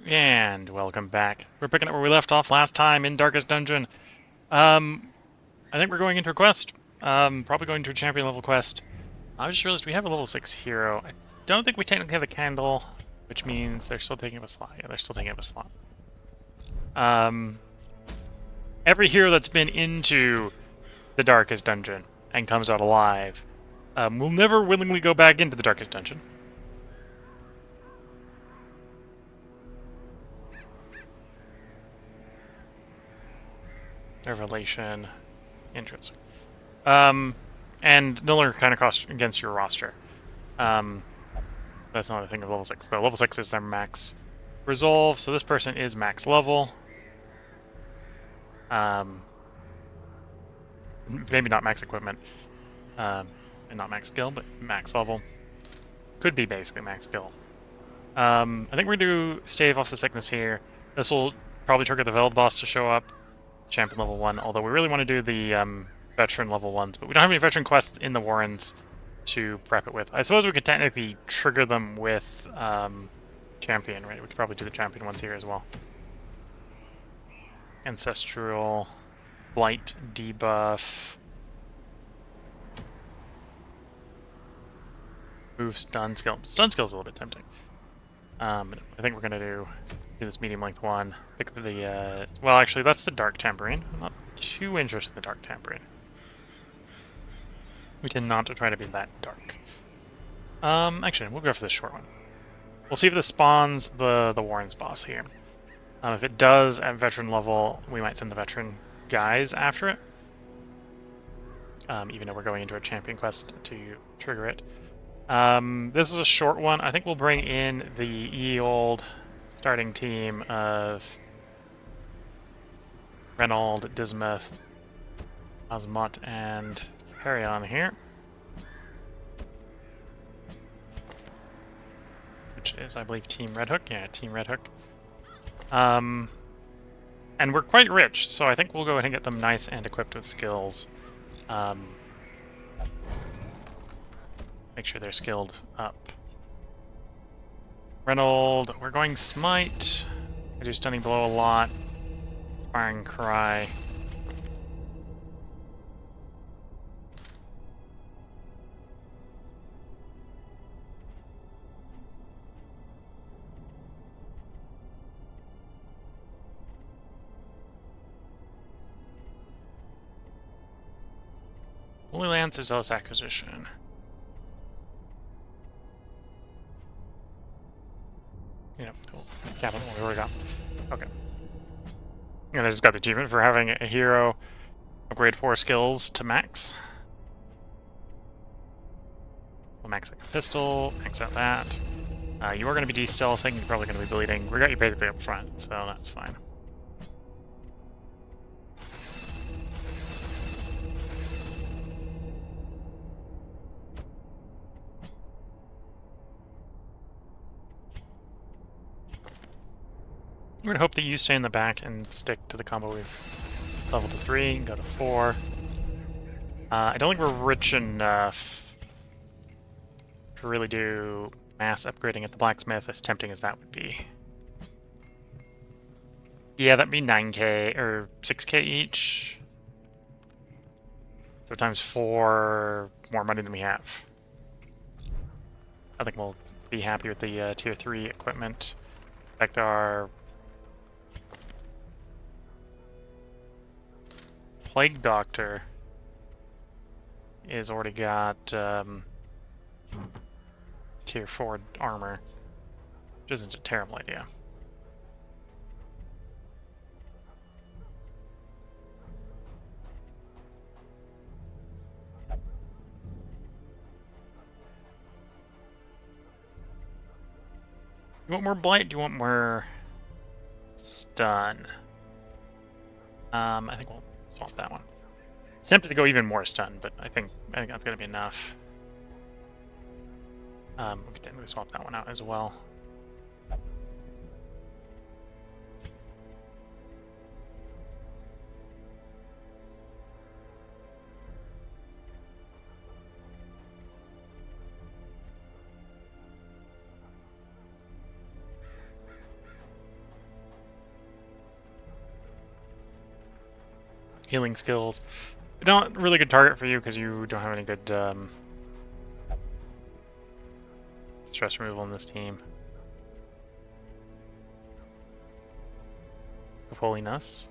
And welcome back. We're picking up where we left off last time in Darkest Dungeon. Um, I think we're going into a quest. Probably going to a champion level quest. I just realized we have a level 6 hero. I don't think we technically have the candle, which means they're still taking up a slot. Yeah, they're still taking up a slot. Um, every hero that's been into the Darkest Dungeon and comes out alive will never willingly go back into the Darkest Dungeon. Revelation. Interesting. And no longer kind of cost against your roster. That's another thing of level 6. Though level 6 is their max resolve, so this person is max level. Maybe not max equipment, and not max skill, but max level. Could be basically max skill. I think we're going to stave off the sickness here. This will probably trigger the Veld boss to show up, champion level 1, although we really want to do the veteran level 1s, but we don't have any veteran quests in the Warrens to prep it with. I suppose we could technically trigger them with champion, right? We could probably do the champion ones here as well. Ancestral, blight debuff, move stun skill. Stun skill is a little bit tempting. I think we're gonna do this medium length one. Pick the well, actually, that's the dark tambourine. I'm not too interested in the dark tambourine. We tend not to try to be that dark. Actually, we'll go for the short one. We'll see if this spawns the Warren's boss here. If it does at veteran level, we might send the veteran guys after it. Even though we're going into a champion quest to trigger it. This is a short one. I think we'll bring in the ye old starting team of Reynold, Dismuth, Osmot, and Harion here. Which is, I believe, Team Red Hook. Yeah, Team Red Hook. And we're quite rich, so I think we'll go ahead and get them nice and equipped with skills. Make sure they're skilled up. Reynold, we're going Smite. I do Stunning Blow a lot. Inspiring Cry. Holy Lance or Zealous Acquisition? Yeah, cool. Yeah, we already got. Okay. And I just got the achievement for having a hero upgrade 4 skills to max. We'll max out your pistol, max out that. You are going to be de-stealthing, you're probably going to be bleeding. We got you basically up front, so that's fine. We're gonna hope that you stay in the back and stick to the combo we've leveled to 3 and go to 4. I don't think we're rich enough to really do mass upgrading at the blacksmith, as tempting as that would be. Yeah, that'd be 9k or 6k each. So times 4 more money than we have. I think we'll be happy with the tier 3 equipment. In fact, our Plague Doctor is already got tier 4 armor, which isn't a terrible idea. You want more blight? Do you want more stun? I think we'll swap that one. It's tempted to go even more stun, but I think that's gonna be enough. We could technically swap that one out as well. healing skills. Not really good target for you because you don't have any good stress removal in this team. Holiness.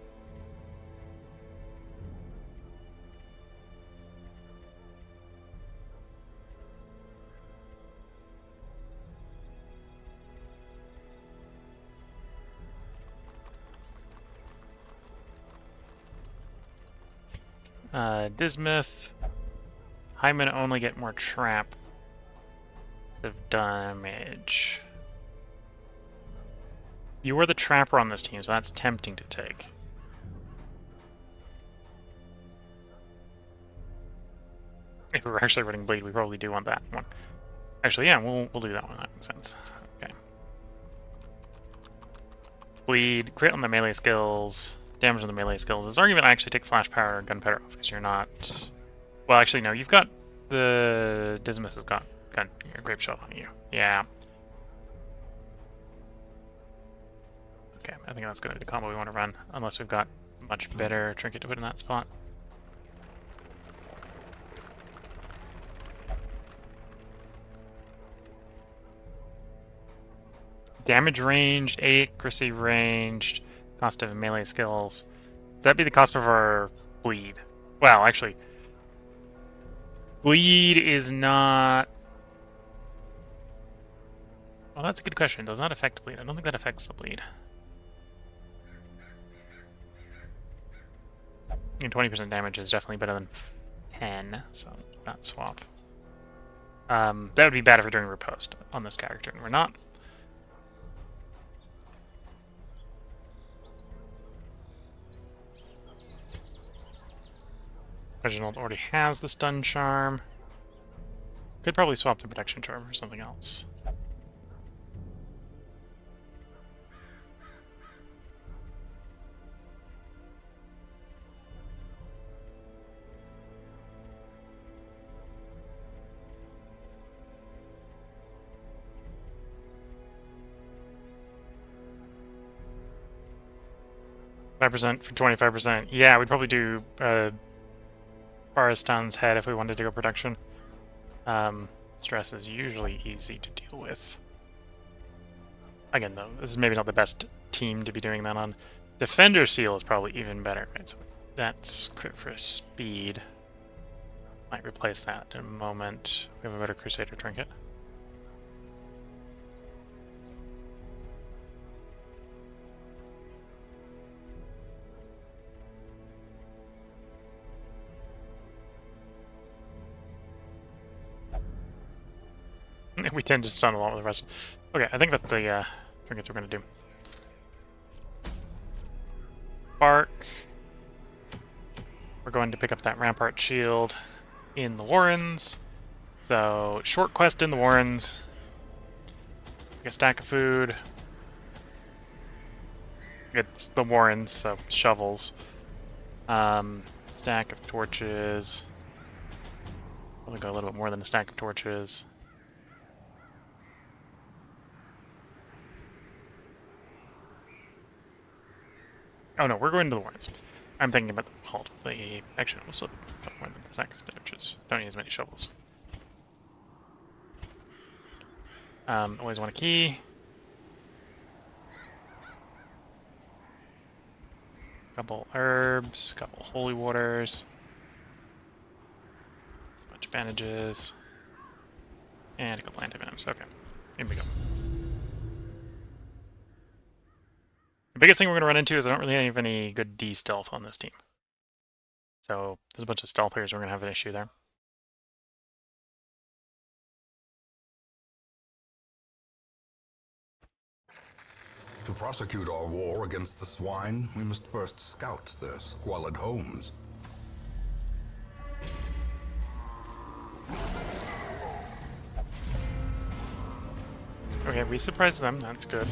Dismith. Hyman only get more trap of damage. You were the trapper on this team, so that's tempting to take. If we were actually running bleed, we probably do want that one. Actually, yeah, we'll do that one. That makes sense. Okay. Bleed, crit on the melee skills, damage on the melee skills. This argument I actually take flash power, gunpowder off because you're not. Well, actually, no. You've got the Dismas has got a grape shot on you. Yeah. Okay, I think that's going to be the combo we want to run, unless we've got a much better trinket to put in that spot. Damage ranged, accuracy ranged, cost of melee skills. Does that be the cost of our bleed? Well, actually, bleed is not... Well, that's a good question. It does not affect bleed. I don't think that affects the bleed. And 20% damage is definitely better than 10, so that swap. That would be bad if we're doing riposte on this character, and we're not. Reginald already has the stun charm. Could probably swap the protection charm for something else. %, for 25%. Yeah, we'd probably do Baristan's head if we wanted to go protection. Stress is usually easy to deal with. Again, though, this is maybe not the best team to be doing that on. Defender Seal is probably even better. Right, so that's crit for speed. Might replace that in a moment. We have a better Crusader trinket. We tend to stun a lot with the rest. Okay, I think that's the trinkets we're going to do. Bark. We're going to pick up that Rampart Shield in the Warrens. So, short quest in the Warrens. Get a stack of food. It's the Warrens, so shovels. Stack of torches. Probably got a little bit more than a stack of torches. Oh no, we're going to the Warrens. I'm thinking about the halt. Actually, we'll still put more than the stack of torches. Don't need as many shovels. Always want a key. Couple herbs, couple holy waters. A bunch of bandages. And a couple antivenoms. Okay, here we go. The biggest thing we're going to run into is I don't really have any good D-stealth on this team. So there's a bunch of stealthers, we're going to have an issue there. To prosecute our war against the swine, we must first scout their squalid homes. Okay, we surprised them, that's good.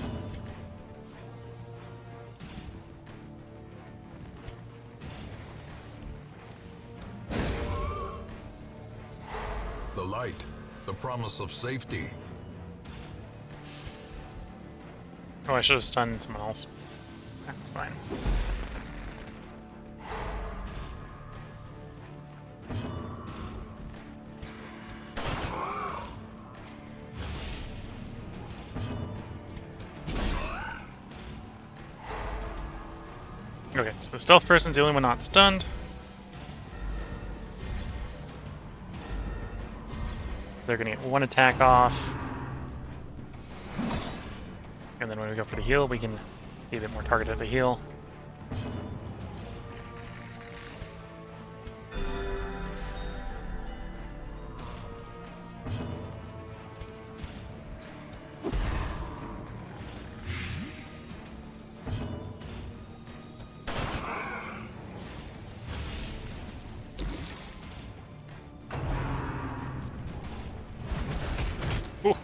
The light, the promise of safety. Oh, I should have stunned someone else. That's fine. Okay, so the stealth person's the only one not stunned. They're gonna get one attack off. And then when we go for the heal, we can be a bit more targeted at the heal.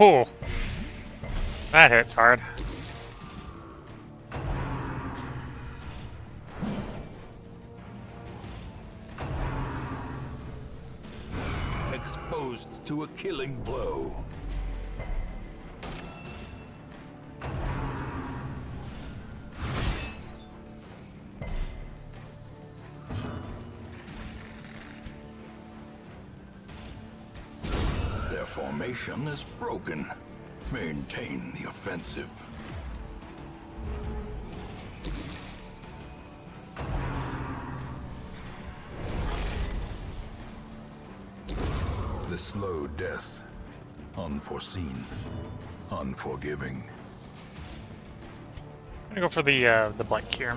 Ooh, that hits hard. Exposed to a killing blow. Their formation is broken. Maintain the offensive. The slow death. Unforeseen. Unforgiving. I'm gonna go for the blank here.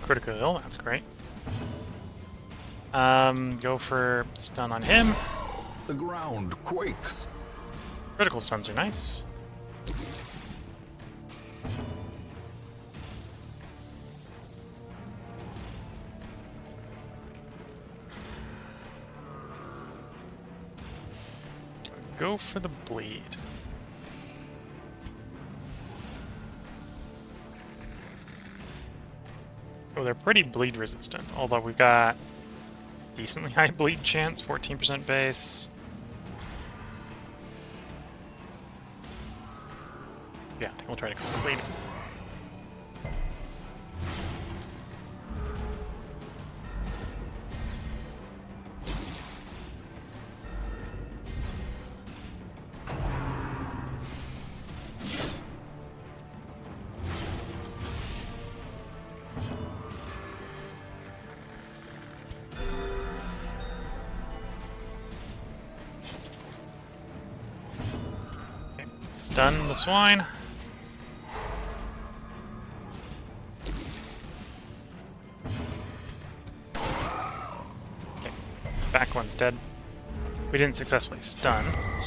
Critical heal, that's great. Go for stun on him. The ground quakes. Critical stuns are nice. Go for the bleed. Oh, they're pretty bleed resistant, although we've got decently high bleed chance, 14% base. Yeah, I think we'll try to go for bleed. Stun the swine. Okay, back one's dead. We didn't successfully stun.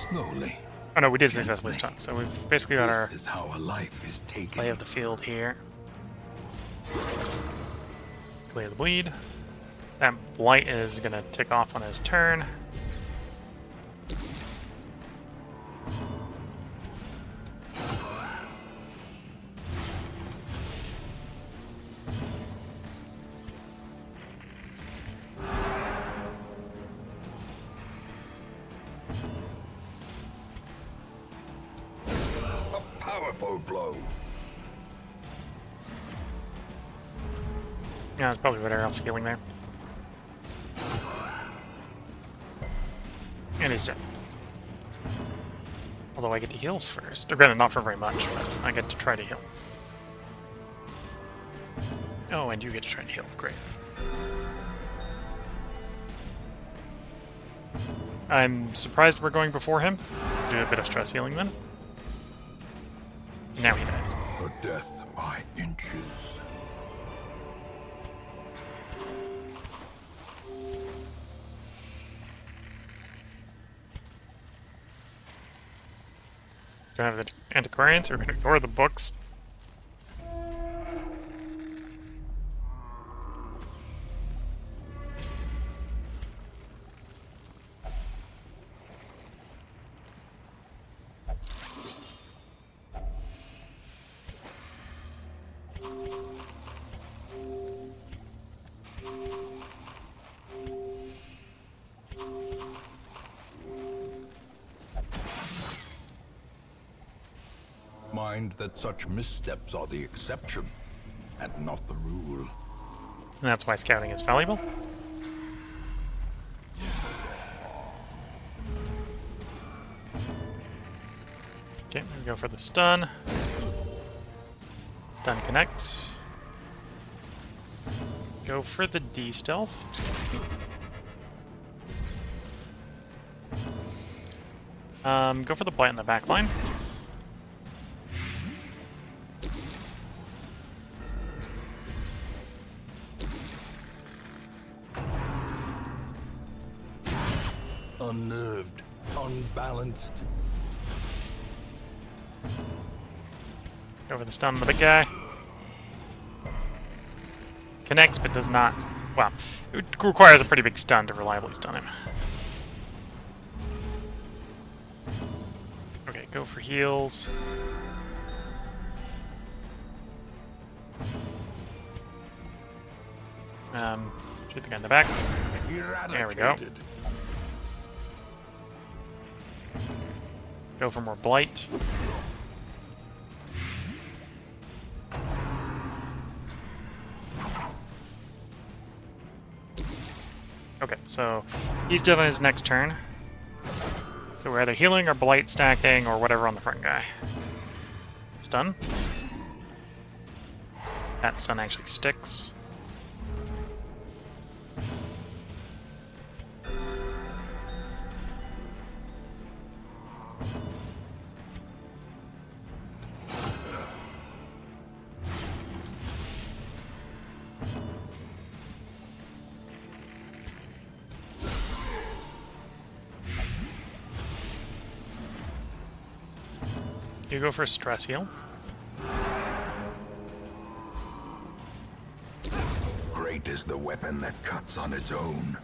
Slowly. Oh no, we did successfully stun, so we've basically got our This is how a life is taken. lay of the field here. Lay of the bleed. That blight is gonna tick off on his turn. Powerful blow. Yeah, it's probably better off healing there. And he's dead. Although I get to heal first. Or granted, not for very much, but I get to try to heal. Oh, and you get to try to heal. Great. I'm surprised we're going before him. Do a bit of stress healing then. Now he dies. A death by inches. Don't have the antiquarians, so we're gonna ignore the books. Mind that such missteps are the exception, and not the rule. And that's why scouting is valuable. Okay, we go for the stun. Stun connects. Go for the D-stealth. Go for the blight in the back line. Unnerved, unbalanced. Go for the stun on the big guy. Connects, but does not... Well, it requires a pretty big stun to reliably stun him. Okay, go for heals. Shoot the guy in the back. There we go. Go for more blight. Okay, so he's dead on his next turn. So we're either healing or blight stacking or whatever on the front guy. Stun. That stun actually sticks. You go for a stress heal. Great is the weapon that cuts on its own.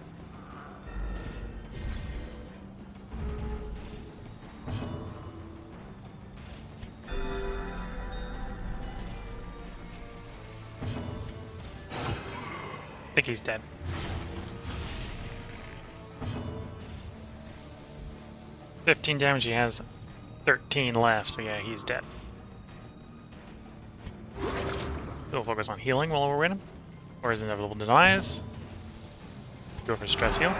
I think he's dead. $15 damage, he has 13 left, so yeah, he's dead. We'll focus on healing while we're winning. Or his inevitable denies. Go for stress heal.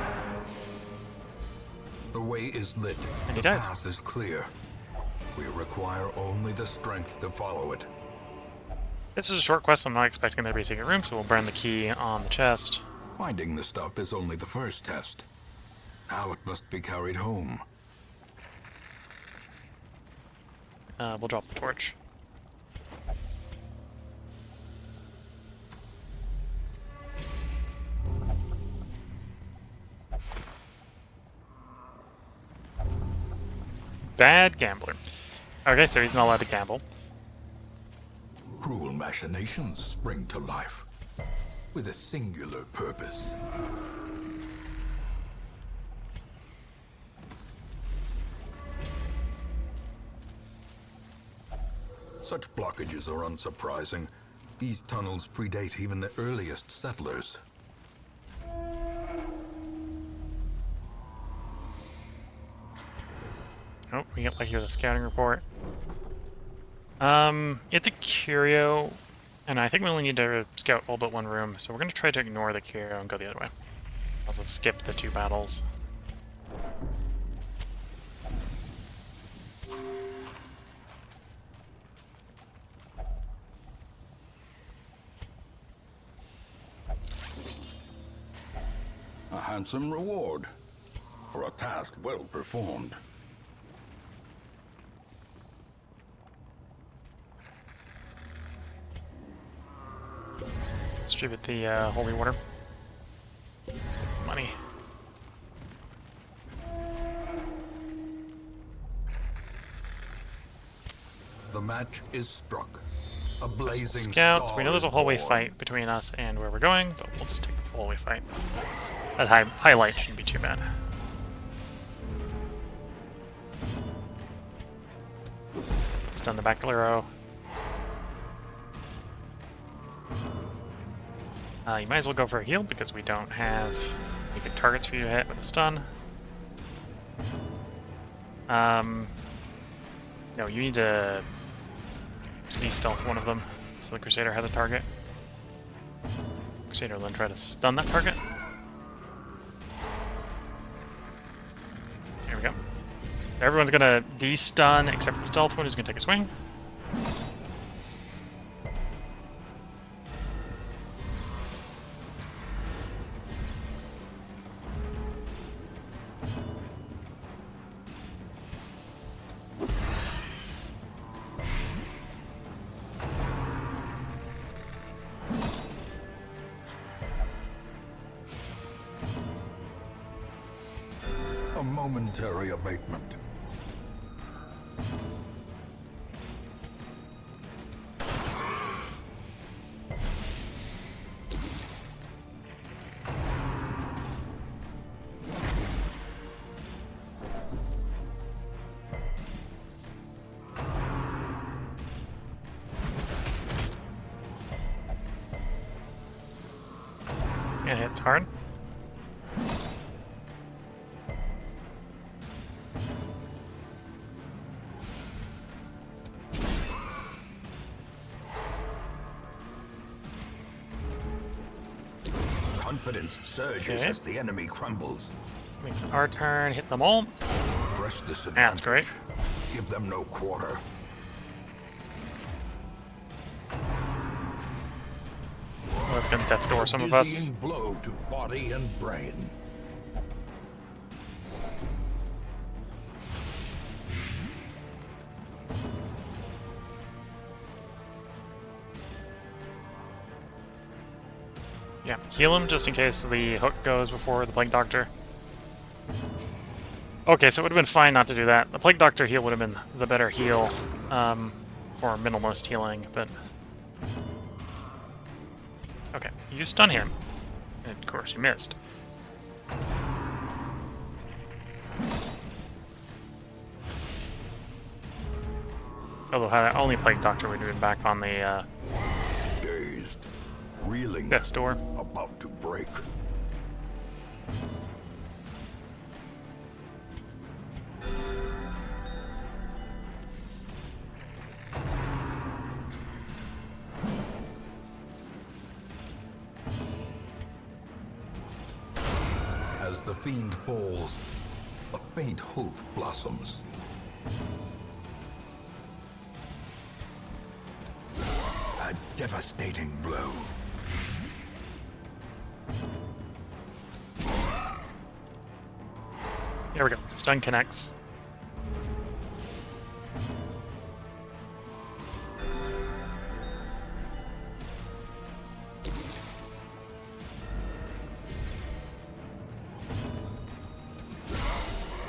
The way is lit. And he the dies. path is clear. We require only the strength to follow it. This is a short quest, I'm not expecting there to be a secret room, so we'll burn the key on the chest. Finding the stuff is only the first test. Now it must be carried home. We'll drop the torch. Bad gambler. Okay, so he's not allowed to gamble. Cruel machinations spring to life with a singular purpose. Such blockages are unsurprising. These tunnels predate even the earliest settlers. Oh, we get lucky with a scouting report. It's a curio, and I think we only need to scout all but one room, so we're going to try to ignore the curio and go the other way. Also skip the 2 battles. A handsome reward for a task well performed. Distribute the holy water. Money. The match is struck. A blazing Scouts. We know there's a star is hallway born. fight between us and where we're going, but we'll just take the hallway fight. That highlight shouldn't be too bad. Stun the back arrow. You might as well go for a heal because we don't have any good targets for you to hit with a stun. No, you need to stealth one of them so the Crusader has a target. Crusader will then try to stun that target. There we go. Everyone's gonna de-stun except for the stealth one who's gonna take a swing. A momentary abatement. It hits hard. Confidence surges Okay. as the enemy crumbles. This makes it our turn. Hit them all. Press this That's great. Give them no quarter. Well, that's gonna death door some of us. Dizzying blow to body and brain. Yeah, heal him just in case the hook goes before the Plague Doctor. Okay, so it would have been fine not to do that. The Plague Doctor heal would have been the better heal, or minimalist healing, but... Okay, you stun him. And of course, you missed. Although, had I only Plague Doctor, we'd have been back on the Dazed. Reeling. death's door. About to break. As the fiend falls, a faint hope blossoms. A devastating blow. Here we go. Stun connects.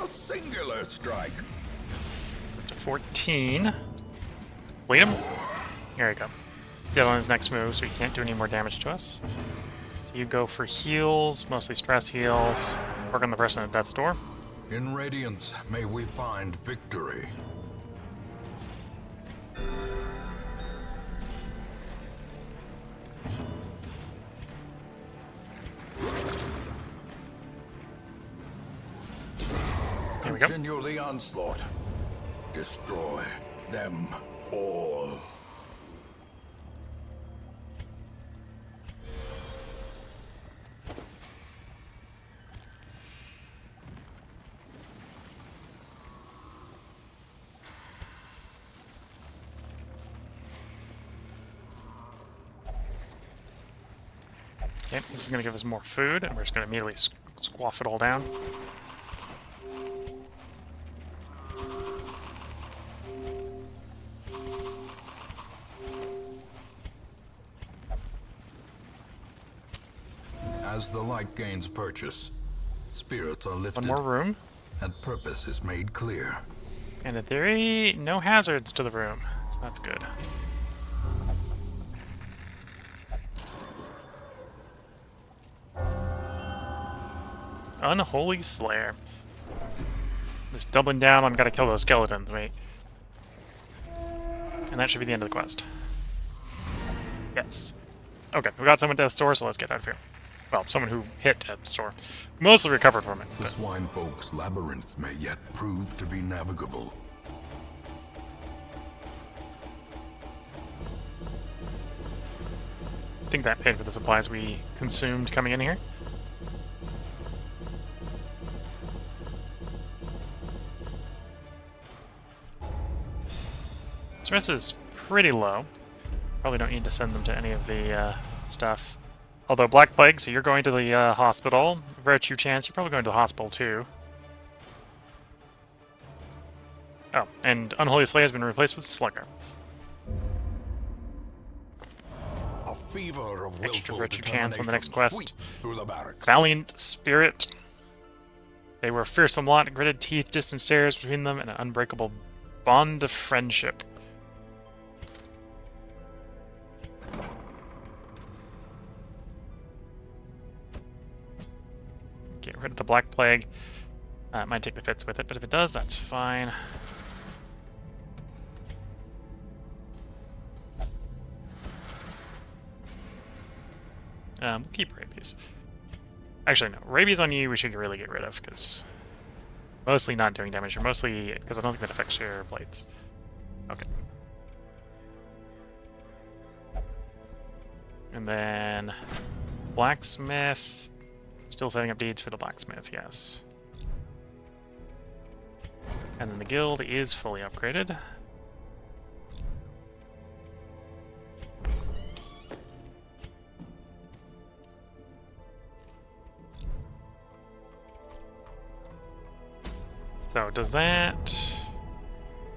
A singular strike. To 14. Bleed him. There you go. Still on his next move, so he can't do any more damage to us. So you go for heals, mostly stress heals. Work on the person at death's door. In Radiance, may we find victory. There we go. Continue the onslaught. Destroy them all. Okay, this is going to give us more food, and we're just going to immediately squash it all down. As the light gains purchase, spirits are lifted One more room. and purpose is made clear. And in theory, no hazards to the room. So that's good. Unholy Slayer. Just doubling down on gotta kill those skeletons, wait. And that should be the end of the quest. Yes. Okay, we got someone at Death's Door, so let's get out of here. Well, someone who hit Death's Door. Mostly recovered from it. The But swine folk's labyrinth may yet prove to be navigable. think that paid for the supplies we consumed coming in here. Stress is pretty low. Probably don't need to send them to any of the stuff. Although Black Plague, so you're going to the hospital. Virtue Chance, you're probably going to the hospital too. Oh, and Unholy Slay has been replaced with Slugger. A fever of Extra willful Virtue Chance on the next determination quest. sweeps through the barracks. Valiant Spirit. They were a fearsome lot, gritted teeth, distant stares between them, and an unbreakable bond of friendship. Get rid of the Black Plague. It might take the fits with it, but if it does, that's fine. We'll keep Rabies. Actually, no. Rabies on you we should really get rid of, because mostly not doing damage, or mostly because I don't think that affects your blades. Okay. And then Blacksmith. Still setting up deeds for the Blacksmith, yes. And then the guild is fully upgraded. So does that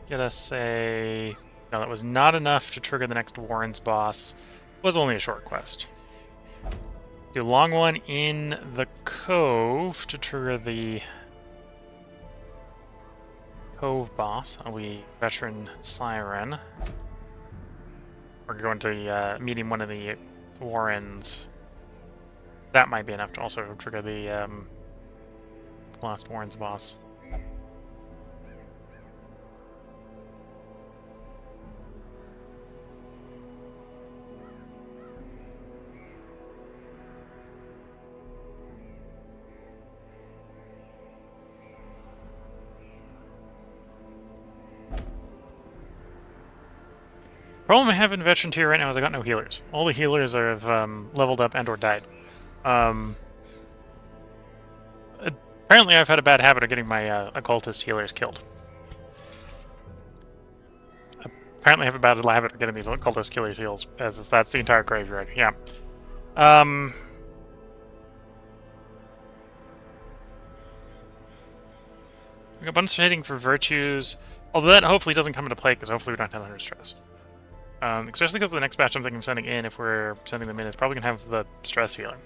get us a... No, that was not enough to trigger the next Warren's boss. It was only a short quest. Do a long one in the Cove to trigger the Cove boss. Are we Veteran Siren? We're going to meeting one of the Warrens. That might be enough to also trigger the last Warren's boss. Problem I have in Veteran tier right now is I got no healers. All the healers are leveled up and or died. Apparently I've had a bad habit of getting my occultist healers killed. Apparently I have a bad habit of getting these occultist killers heals, as that's the entire graveyard. Yeah. We got a bunch of hitting for virtues, although that hopefully doesn't come into play because hopefully we don't have 100 stress. Especially because the next batch I'm thinking of sending in, if we're sending them in, is probably going to have the stress healer.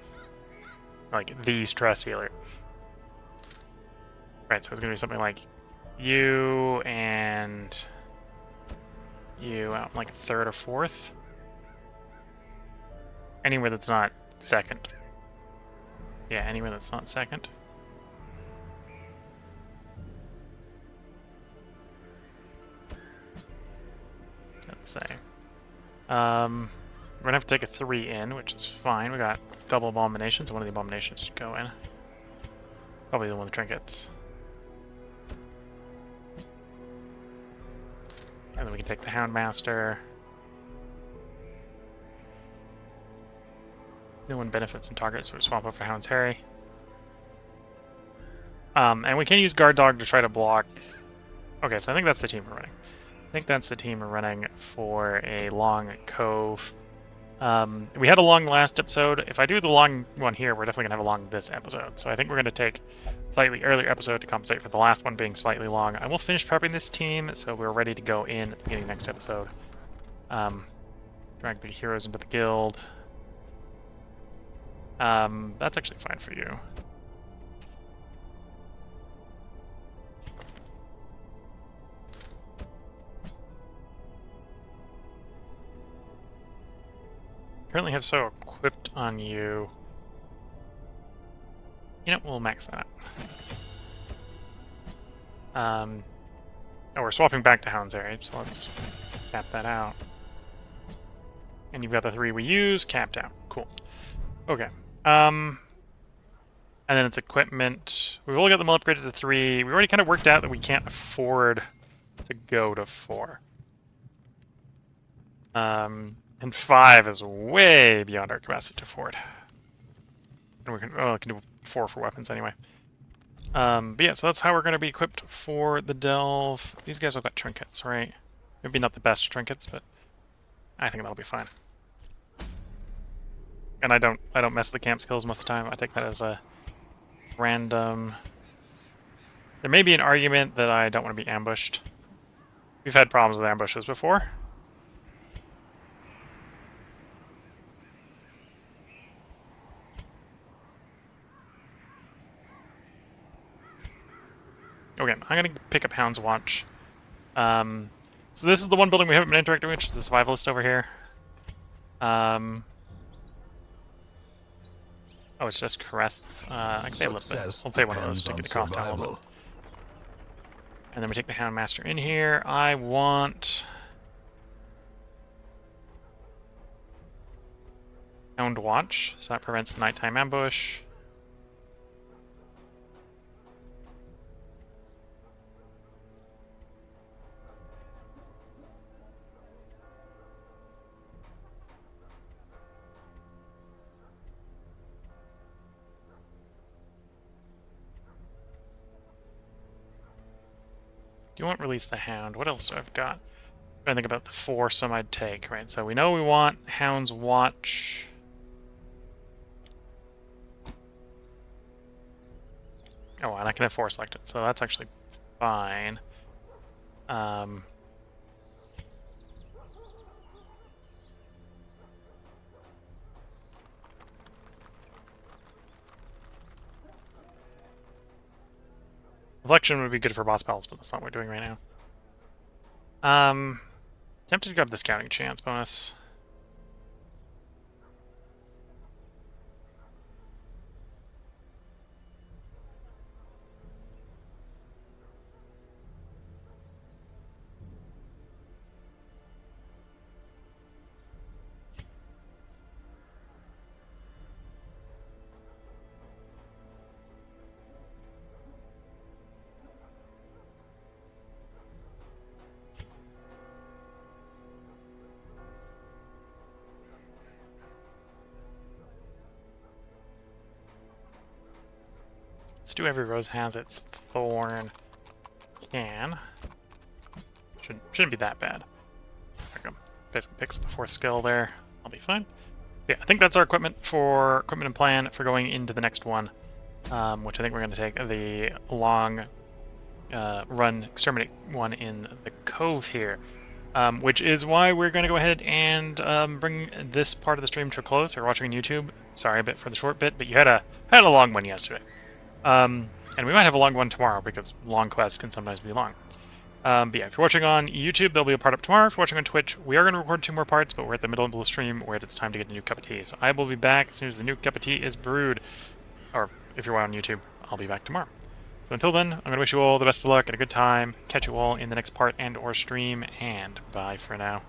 Like, the stress healer. Right, so it's going to be something like you and you out like third or fourth. Anywhere that's not second. Yeah, anywhere that's not second. Let's say. We're gonna have to take a 3 in, which is fine. We got double abominations. One of the abominations should go in. Probably the one with trinkets. And then we can take the Houndmaster. No one benefits from target, so we swap over Hound's Harry. And we can use Guard Dog to try to block. Okay, so I think that's the team we're running. I think that's the team we're running for a long Cove. We had a long last episode. If I do the long one here, we're definitely going to have a long this episode. So I think we're going to take a slightly earlier episode to compensate for the last one being slightly long. I will finish prepping this team, so we're ready to go in at the beginning of next episode. Drag the heroes into the guild. That's actually fine for you. Currently have so equipped on you. You know, we'll max that. Oh, we're swapping back to Hound's Area, so let's cap that out. And you've got the 3 we use, capped out. Cool. Okay. And then it's equipment. We've only got them all upgraded to 3. We already kind of worked out that we can't afford to go to 4. And 5 is way beyond our capacity to afford. And we can, oh, I can do 4 for weapons anyway. But yeah, so that's how we're going to be equipped for the delve. These guys have got trinkets, right? Maybe not the best trinkets, but I think that'll be fine. And I don't mess with the camp skills most of the time. I take that as a random. There may be an argument that I don't want to be ambushed. We've had problems with ambushes before. Okay, I'm gonna pick up Hound's Watch. So this is the one building we haven't been interacting with, which is the Survivalist over here. Oh, it's just crests. I can pay a little bit. We'll pay one of those to get the cost down a little bit. And then we take the Houndmaster in here. I want Hound Watch, so that prevents the nighttime ambush. Do you want Release the Hound? What else do I've got? I think about the foursome I'd take, right? So we know we want Hound's Watch. Oh, and I can have 4 selected, so that's actually fine. Reflection would be good for boss battles, but that's not what we're doing right now. Tempted to grab the Scouting Chance bonus. Let's do Every Rose Has Its Thorn. Can. Shouldn't be that bad. There we go. Basically picks up a 4th skill there. I'll be fine. Yeah, I think that's our equipment and plan for going into the next one, which I think we're going to take the long run exterminate one in the cove here, which is why we're going to go ahead and bring this part of the stream to a close. You're watching on YouTube. Sorry a bit for the short bit, but you had a long one yesterday. And we might have a long one tomorrow, because long quests can sometimes be long. But yeah, if you're watching on YouTube, there'll be a part up tomorrow. If you're watching on Twitch, we are going to record 2 more parts, but we're at the middle of the stream where it's time to get a new cup of tea. So I will be back as soon as the new cup of tea is brewed. Or if you're on YouTube, I'll be back tomorrow. So until then, I'm going to wish you all the best of luck and a good time. Catch you all in the next part and or stream, and bye for now.